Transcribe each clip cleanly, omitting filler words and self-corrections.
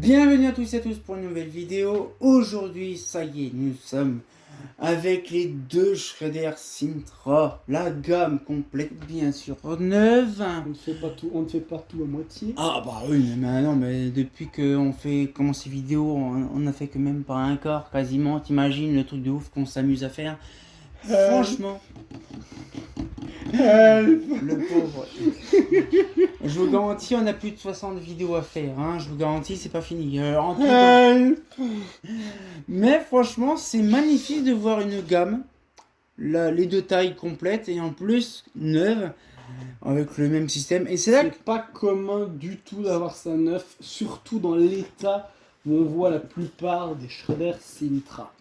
Bienvenue à tous et à tous pour une nouvelle vidéo. Aujourd'hui, ça y est, nous sommes avec les deux Shredder Sintra, la gamme complète bien sûr neuve. On ne fait pas tout à moitié. Ah bah oui, mais non, mais depuis qu'on fait commencer ces vidéos, on a fait que même pas un quart quasiment. T'imagines le truc de ouf qu'on s'amuse à faire. Franchement, le pauvre. Je vous garantis, on a plus de 60 vidéos à faire. Hein. Je vous garantis, c'est pas fini. Mais franchement, c'est magnifique de voir une gamme, les deux tailles complètes et en plus neuve, avec le même système. Et c'est là que... C'est pas commun du tout d'avoir ça neuf, surtout dans l'état où on voit la plupart des Shredder Sintra.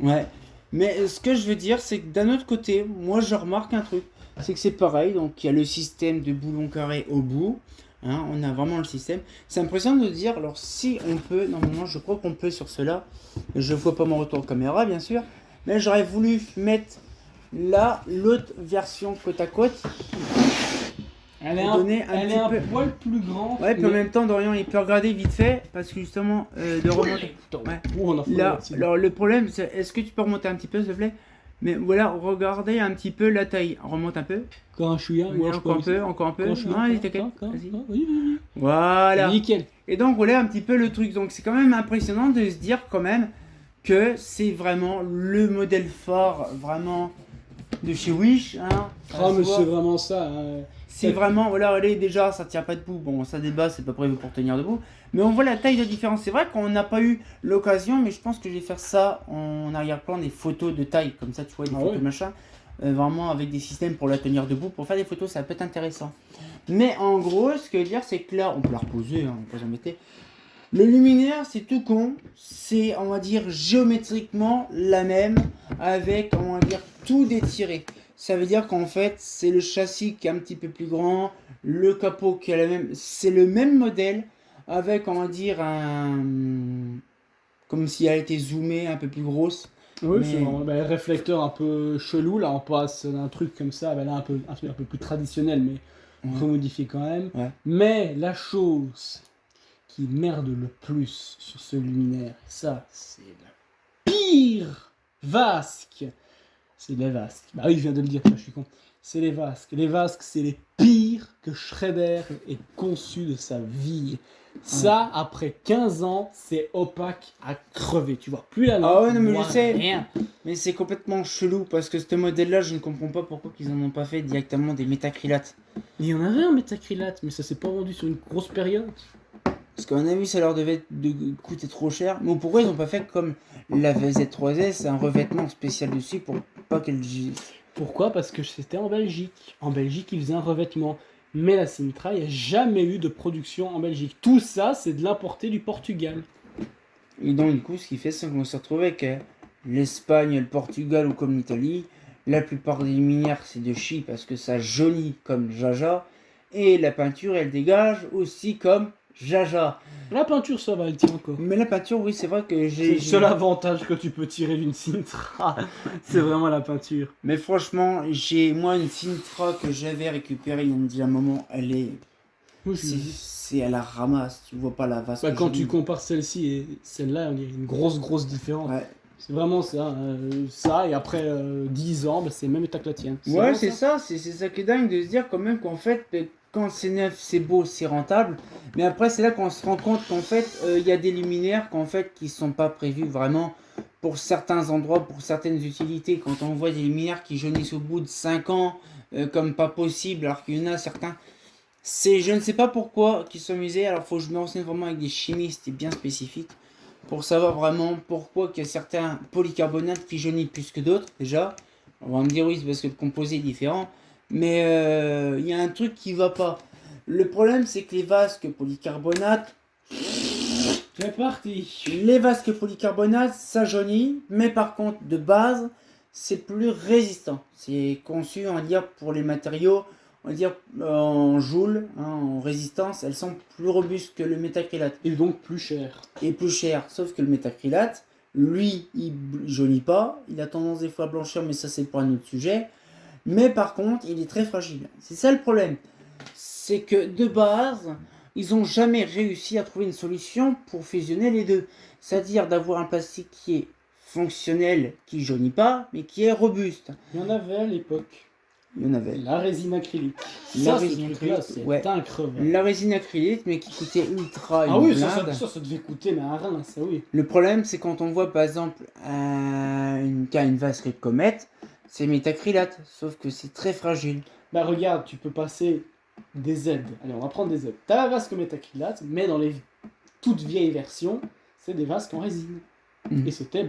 Ouais. Mais ce que je veux dire, c'est que d'un autre côté, moi je remarque un truc. C'est que c'est pareil, donc il y a le système de boulon carré au bout. Hein, on a vraiment le système. C'est impressionnant de dire, alors si on peut, normalement je crois qu'on peut sur cela. Je vois pas mon retour de caméra bien sûr. Mais j'aurais voulu mettre là l'autre version côte à côte. Elle est Pour donner un petit peu... poil plus grande. Ouais, puis en même temps, Dorian il peut regarder vite fait parce que justement, de remonter. Ouais. On a fait Là, alors le problème, c'est est-ce que tu peux remonter un petit peu, s'il te plaît? Mais voilà, regardez un petit peu la taille. Remonte un peu. Quand je suis là, Ouais, encore un peu, encore un peu. Non, allez, t'inquiète. Vas-y. Oui. Voilà. Nickel. Et donc voilà un petit peu le truc. Donc c'est quand même impressionnant de se dire quand même que c'est vraiment le modèle phare vraiment de chez Wish. Hein. Ah, mais c'est vraiment ça. C'est vraiment, voilà, allez, déjà, ça tient pas debout. Bon, ça débat, c'est pas prévu pour tenir debout. Mais on voit la taille de différence. C'est vrai qu'on n'a pas eu l'occasion, mais je pense que je vais faire ça en arrière-plan, des photos de taille. Comme ça, tu vois, des photos machin. Vraiment avec des systèmes pour la tenir debout. Pour faire des photos, ça peut être intéressant. Mais en gros, ce que je veux dire, c'est que là, on peut la reposer, hein, on peut jamais mettre. Le luminaire, c'est tout con. C'est, on va dire, géométriquement la même. Avec, on va dire, tout détiré. Ça veut dire qu'en fait, c'est le châssis qui est un petit peu plus grand, le capot qui est la même, c'est le même modèle avec, on va dire, comme si elle était zoomée, un peu plus grosse. Oui, Mais... c'est vraiment le réflecteur un peu chelou. Là, on passe d'un truc comme ça, là, un peu plus traditionnel, mais remodifié quand même. Ouais. Mais la chose qui merde le plus sur ce luminaire, ça, c'est la pire vasque. C'est les Vasques. Bah oui, je viens de le dire, je suis con. C'est les Vasques. Les Vasques, c'est les pires que Shredder ait conçu de sa vie. Ça, après 15 ans, c'est opaque à crever. Tu vois plus la lampe. Ah ouais, non, mais je sais. Rien. Mais c'est complètement chelou parce que ce modèle-là, je ne comprends pas pourquoi ils en ont pas fait directement des métacrylates. Il y en avait un métacrylate, mais ça s'est pas vendu sur une grosse période. Parce qu'à mon avis, ça leur devait coûter trop cher. Mais pourquoi ils n'ont pas fait comme la VZ3S, un revêtement spécial dessus pour pas qu'elle... Pourquoi? Parce que c'était en Belgique. En Belgique, ils faisaient un revêtement. Mais la Sintra, il n'y a jamais eu de production en Belgique. Tout ça, c'est de l'importer du Portugal. Et donc, du coup, ce qui fait, c'est qu'on se retrouve avec l'Espagne, le Portugal ou comme l'Italie. La plupart des luminaires, c'est de chi parce que ça jaunit comme Jaja. Et la peinture, elle dégage aussi comme Jaja. La peinture, ça va, elle tient encore. Mais la peinture, oui, c'est vrai que C'est le seul avantage que tu peux tirer d'une Sintra. C'est vraiment la peinture. Mais franchement, j'ai moi une Sintra que j'avais récupérée il y a un moment. Elle est... C'est à la ramasse, tu vois pas la vasque. Bah, quand tu compares celle-ci et celle-là, il y a une grosse différence. Ouais. C'est vraiment ça. Ça, et après 10 ans, bah, c'est même état que la tienne. Ouais, c'est ça, c'est ça qui est dingue de se dire quand même qu'en fait, quand c'est neuf, c'est beau, c'est rentable. Mais après, c'est là qu'on se rend compte qu'en fait, il y a des luminaires qu'en fait, qui sont pas prévus vraiment pour certains endroits, pour certaines utilités. Quand on voit des luminaires qui jaunissent au bout de 5 ans, comme pas possible, alors qu'il y en a certains. Je ne sais pas pourquoi qu'ils sont amusés. Alors, faut que je me renseigne vraiment avec des chimistes et bien spécifiques pour savoir vraiment pourquoi qu'il y a certains polycarbonates qui jaunissent plus que d'autres, déjà. On va me dire oui, c'est parce que le composé est différent. Mais il y a un truc qui va pas. Le problème, c'est que les vasques polycarbonates... C'est parti. Les vasques polycarbonates, ça jaunit. Mais par contre, de base, c'est plus résistant. C'est conçu, on va dire, pour les matériaux, on va dire, en joule, hein, en résistance. Elles sont plus robustes que le métacrylate. Et donc plus cher. Et plus cher. Sauf que le métacrylate, lui, il jaunit pas. Il a tendance des fois à blanchir, mais ça, c'est pour un autre sujet. Mais par contre, il est très fragile. C'est ça le problème. C'est que de base, ils n'ont jamais réussi à trouver une solution pour fusionner les deux. C'est-à-dire d'avoir un plastique qui est fonctionnel, qui jaunit pas, mais qui est robuste. Il y en avait à l'époque. Il y en avait. La résine acrylique. La Ça, résine ce truc-là, acrylique, c'est ouais. increvable. La résine acrylique, mais qui coûtait ultra Ah une oui, blinde. ça devait coûter, mais un rein, ça oui. Le problème, c'est quand on voit par exemple une vasque de comète, c'est métacrylate, sauf que c'est très fragile. Bah regarde, tu peux passer des aides. Allez, on va prendre des aides. T'as la vasque métacrylate, mais dans les toutes vieilles versions, c'est des vasques en résine. Mhm. Et c'était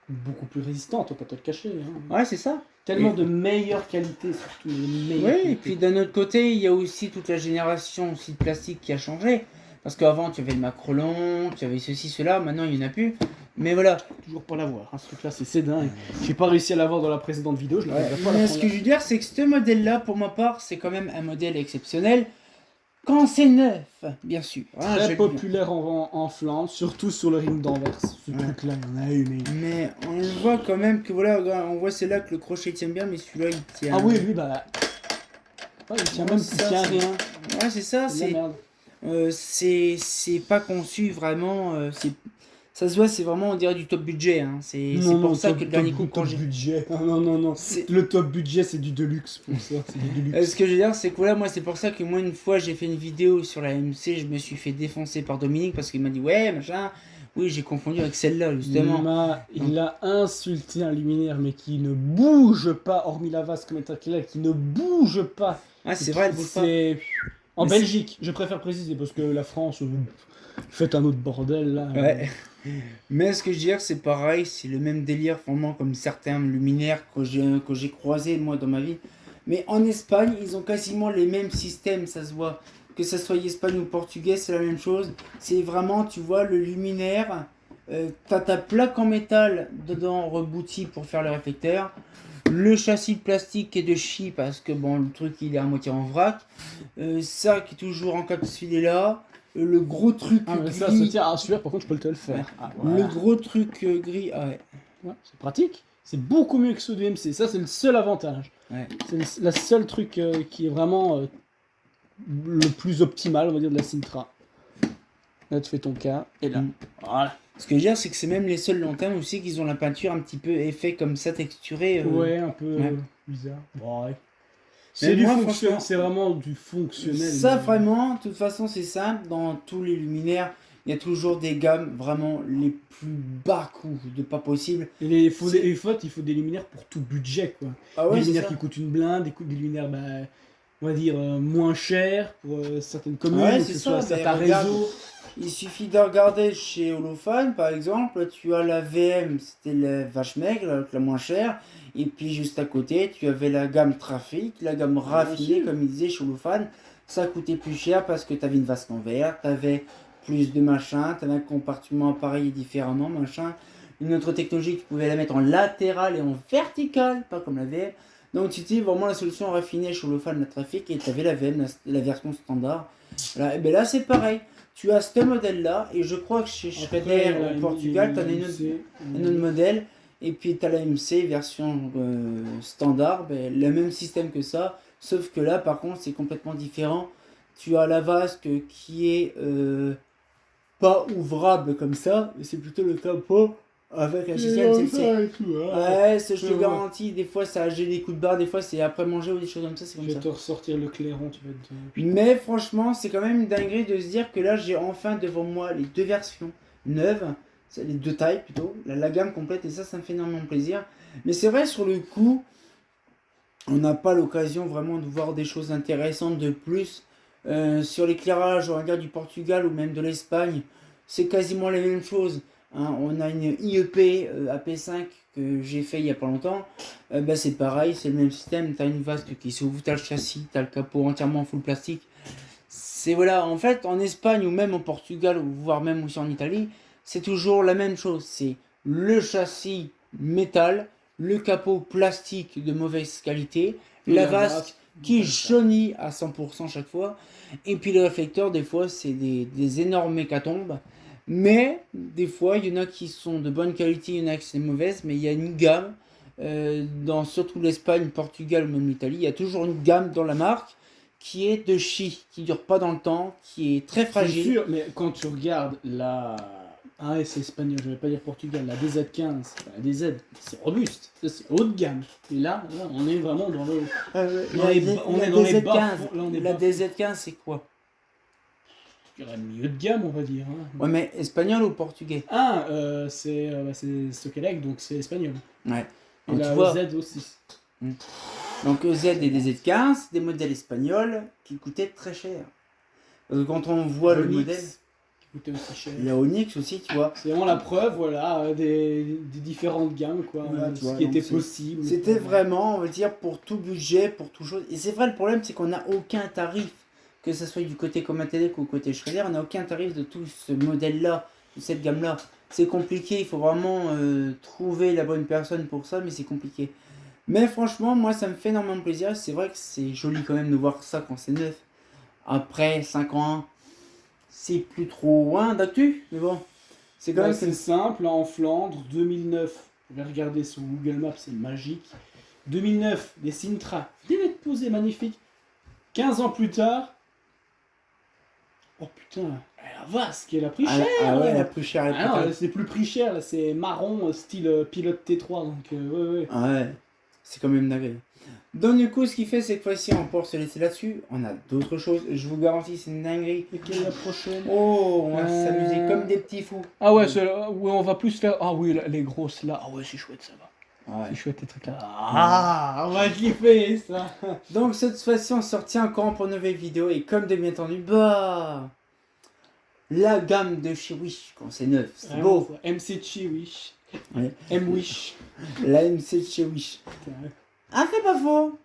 beaucoup plus résistant, on va pas te le cacher. Hein. Ouais, c'est ça. Tellement de meilleure qualité, surtout les meilleures. Oui, et puis d'un autre côté, il y a aussi toute la génération aussi de plastique qui a changé. Parce qu'avant, tu avais le macrolon, tu avais ceci, cela, maintenant il n'y en a plus. Mais voilà. Toujours pas l'avoir, hein, ce truc-là, c'est dingue. J'ai pas réussi à l'avoir dans la précédente vidéo, je n'arriverai pas à la Mais ce prendre. que je veux dire, c'est que ce modèle-là, pour ma part, c'est quand même un modèle exceptionnel. Quand c'est neuf, bien sûr. Hein, Très je- populaire en Flandre, surtout sur le ring d'Anvers. Ce Ouais. truc-là, il y en a eu, mais. Mais on le voit quand même que voilà, regarde, on voit c'est là que le crochet tient bien, mais celui-là il tient. Ah oui, lui, bah. Ouais, il tient Ouais, même, c'est il ça, tient c'est- rien. Ouais, c'est ça, C'est de la merde. c'est pas conçu vraiment. Ça se voit, c'est vraiment, on dirait du top budget. Hein. C'est pour ça que le dernier coup, quand j'ai. budget. Non. C'est- Le top budget, c'est du deluxe pour ça. C'est du deluxe. Ce que je veux dire, c'est que voilà, moi, c'est pour ça que moi, une fois, j'ai fait une vidéo sur la MC, je me suis fait défoncer par Dominique parce qu'il m'a dit, ouais, machin. Oui, j'ai confondu avec celle-là, justement. Il a insulté un luminaire, mais qui ne bouge pas, hormis la vasque métacrylate, qui ne bouge pas. Ah, c'est vrai, elle bouge pas. C'est en Mais Belgique, je préfère préciser, parce que la France, faites un autre bordel là. Ouais. Mais ce que je veux dire, c'est pareil, c'est le même délire, vraiment, comme certains luminaires que j'ai croisés, moi, dans ma vie. Mais en Espagne, ils ont quasiment les mêmes systèmes, ça se voit. Que ça soit Espagne ou portugais, c'est la même chose. C'est vraiment, tu vois, le luminaire, t'as ta plaque en métal dedans reboutie pour faire le réflecteur. Le châssis de plastique qui est de chi parce que bon, le truc il est à moitié en vrac. Ça qui est toujours encapsulé là. Le gros truc Ah, mais ça, gris. tient à celui-là, par contre, je peux te le faire. Ouais. Ah, Le voilà. gros truc gris. Ah ouais. Ouais, c'est pratique. C'est beaucoup mieux que ceux du MC. Ça, c'est le seul avantage. Ouais. C'est la seule truc qui est vraiment le plus optimal, on va dire, de la Sintra. Là, tu fais ton cas, et là, Mm. voilà. Ce que je veux dire, c'est que c'est même les seuls lanternes aussi qu'ils ont la peinture un petit peu effet comme ça, texturée. Ouais, un peu ouais. bizarre. Ouais. Mais C'est du moi, fonctionnel, franchement, c'est vraiment du fonctionnel. Ça, mais- vraiment, de toute façon, c'est simple. Dans tous les luminaires, il y a toujours des gammes vraiment les plus bas coûts de pas possible. Et les faut C'est- des fautes, il faut des luminaires pour tout budget, quoi. Ah Des ouais, c'est luminaires ça. qui coûtent une blinde, des luminaires, on va dire, moins chers pour certaines communes, Ouais, que c'est ce ça, soit mais certains regarde, réseaux. Il suffit de regarder chez Holophane, par exemple, tu as la VM, c'était la vache maigre, la moins chère, et puis juste à côté, tu avais la gamme Trafic, la gamme raffinée, sûr. comme il disait chez Holophane. Ça coûtait plus cher parce que tu avais une vasque en verre, tu avais plus de machin, tu avais un compartiment appareillé différemment, machin. Une autre technologie, tu pouvais la mettre en latéral et en vertical, pas comme la VM. Donc tu dis vraiment la solution raffinée chez Holophane, la Trafic, et tu avais la VM, la version standard. Voilà. Et bien là, c'est pareil. Tu as ce modèle-là, et je crois que chez Schrader au Portugal, tu as un autre modèle, et puis tu as la MC version standard, ben, le même système que ça, sauf que là, par contre, c'est complètement différent. Tu as la vasque qui est pas ouvrable comme ça, mais c'est plutôt le capot avec un système CLC. Ouais, ça, je te Ouais. garantis, des fois ça a des coups de barre, des fois c'est après manger ou des choses comme ça, c'est Je comme vais ça. te ressortir le clairon, tu vas te... Mais franchement, c'est quand même une dinguerie de se dire que là, j'ai enfin devant moi les deux versions neuves, c'est les deux tailles plutôt, la gamme complète, et ça me fait énormément plaisir. Mais c'est vrai, sur le coup, on n'a pas l'occasion vraiment de voir des choses intéressantes de plus. Sur l'éclairage, on va dire du Portugal ou même de l'Espagne, c'est quasiment les mêmes choses. Hein. On a une IEP AP5 que j'ai fait il y a pas longtemps. Bah, c'est pareil, c'est le même système. Tu as une vasque qui s'ouvre, tu as le châssis, tu as le capot entièrement full plastique. C'est voilà, en fait, en Espagne ou même au Portugal, ou voire même aussi en Italie, c'est toujours la même chose. C'est le châssis métal, le capot plastique de mauvaise qualité, la vasque qui jaunit à 100% chaque fois, et puis le réflecteur, des fois, c'est des énormes hécatombes. Mais des fois, il y en a qui sont de bonne qualité, il y en a qui sont mauvaises, mais il y a une gamme, dans surtout l'Espagne, le Portugal ou même l'Italie, il y a toujours une gamme dans la marque qui est de chi, qui dure pas dans le temps, qui est très C'est fragile. sûr, mais quand tu regardes la. Ah, ouais, c'est espagnol, je vais pas dire portugais. La DZ15, enfin, la DZ, c'est robuste, ça, c'est haut de gamme. Et là, on est vraiment dans le. On est dans les bas. DZ15, Là, on est la bas. DZ15 c'est quoi? Je dirais milieu de gamme, on va dire. Hein. Ouais, mais espagnol ou portugais? Ah, c'est Sokelec, donc c'est espagnol. Ouais. Et Donc, tu la vois. Z aussi. Donc EZ et DZ15, des modèles espagnols qui coûtaient très cher. Quand on voit le Onyx, modèle, qui coûtait aussi cher. il y a Onyx aussi, tu vois. C'est vraiment la preuve, voilà, des différentes gammes, quoi. Voilà, tu ce vois, qui donc était c'est- possible. C'était quoi. vraiment, on va dire, pour tout budget, pour tout chose. Et c'est vrai, le problème, c'est qu'on n'a aucun tarif, que ce soit du côté Comatec ou côté Schrader, on n'a aucun tarif de tout ce modèle-là, de cette gamme-là. C'est compliqué, il faut vraiment trouver la bonne personne pour ça, mais c'est compliqué. Mais franchement, moi, ça me fait énormément plaisir. C'est vrai que c'est joli quand même de voir ça quand c'est neuf. Après 5 ans, c'est plus trop loin d'actu, mais bon. C'est quand Bah, même... c'est simple, là, en Flandre, 2009. Vous pouvez regarder sur Google Maps, c'est magique. 2009, des Sintra, bien être posés, magnifique. 15 ans plus tard, oh putain, la Vasque, elle a pris cher. Ah ouais, la plus chère est Ah non, peut-être. c'est plus prix cher, là, c'est marron, style pilote T3, donc ouais, ouais. Ah ouais, c'est quand même dingue. Donc du coup, ce qui fait, c'est que fois-ci, on pourra se laisser là-dessus. On a d'autres choses, je vous garantis, c'est une dinguerie. Et quelle est la prochaine? Oh, on va s'amuser comme des petits fous. Ah ouais, ouais, on va plus faire. Ah oui, les grosses là. Ah ouais, c'est chouette ça va. Ouais. C'est chouette les trucs là. Ah, on va kiffer ça. Donc cette fois-ci, on sortit encore pour une nouvelle vidéo. Et comme de bien entendu, bah... La gamme de chez Wish, quand c'est neuf, c'est Vraiment, beau. ça. MC Wish. Ouais. M Wish. La MC de chez Wish. Ah, c'est pas faux.